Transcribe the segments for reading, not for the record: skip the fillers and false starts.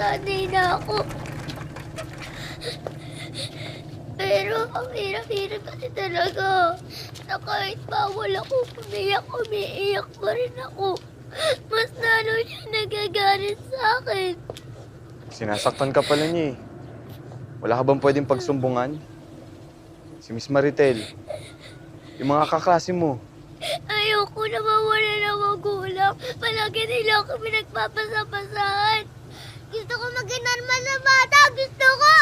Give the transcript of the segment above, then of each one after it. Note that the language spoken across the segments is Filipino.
nasanay na ako. Pero ang hirap-hirap kasi talaga. Na kahit bawal ako, umiiyak pa rin ako. Mas lalo siya nagagalit sa akin. Sinasaktan ka pala niya eh. Wala ka bang pwedeng pagsumbungan? Si Miss Maritel. Yung mga kaklase mo. Ayoko na mawala ng magulang. Palagi nila ako pinagpapasapasahan. Gusto ko maging normal na bata. Gusto ko!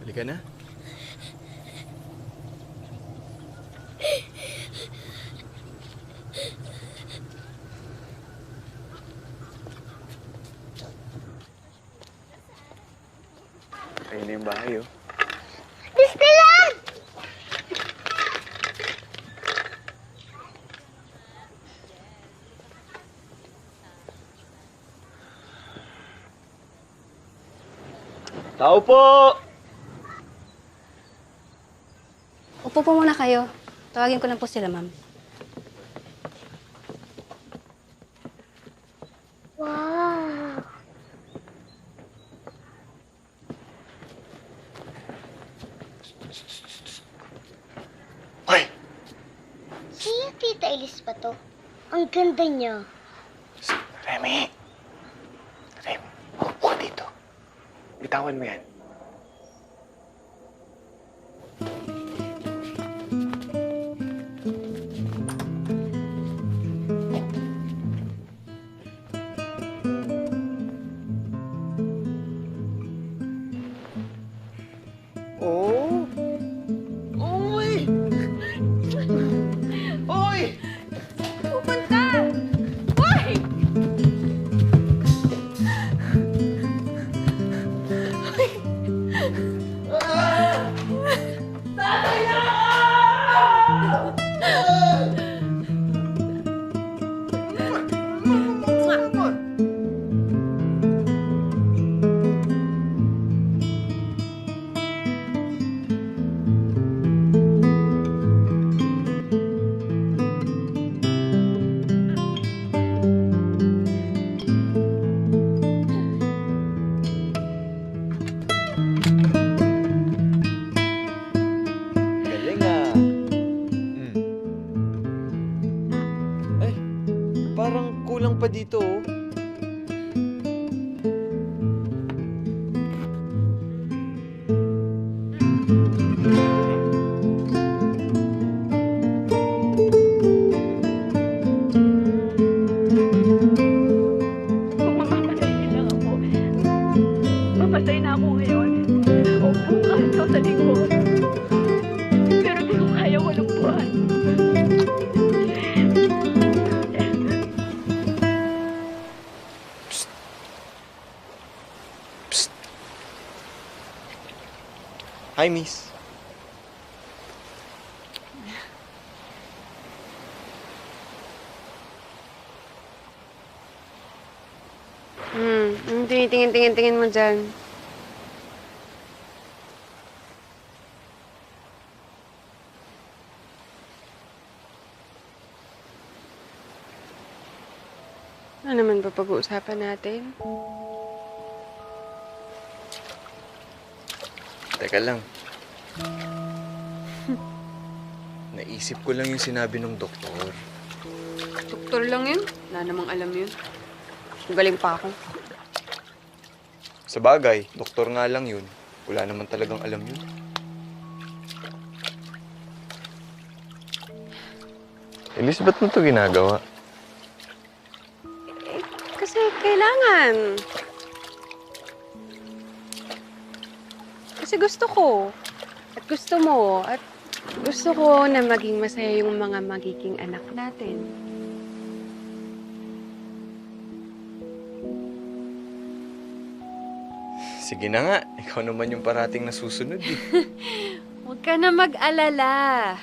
Halika na. Ayun na yung bahay, oh. Disneyland! Tao po! Upo po muna kayo. Tawagin ko lang po sila, ma'am. Wow! Hoy! Si Tita Elise ba to? Ang ganda niya. Remy! Remy, huwag dito. Bitawan mo yan. Oh! Oy! Oy! Pupunta! Hoy! Galing ah. Ay, parang kulang pa dito oh. Mamamatay lang ako. Mamatay na ako ngayon. O bukas o sa linggo. Pero di ko kaya walang buwan. Psst. Hi, miss. Tinitingin-tingin mo dyan. Ano naman ba pag-uusapan natin? Teka lang. Naisip ko lang yung sinabi ng doktor. Doktor lang yun. Wala namang alam yun. Galing pa ako. Sa bagay, doktor nga lang yun. Wala naman talagang alam yun. Elizabeth mo to ginagawa? Kasi kailangan. Kasi gusto ko. At gusto mo. At gusto ko na maging masaya yung mga magiging anak natin. Sige na nga, ikaw naman yung parating nasusunod eh. Huwag ka na mag-alala.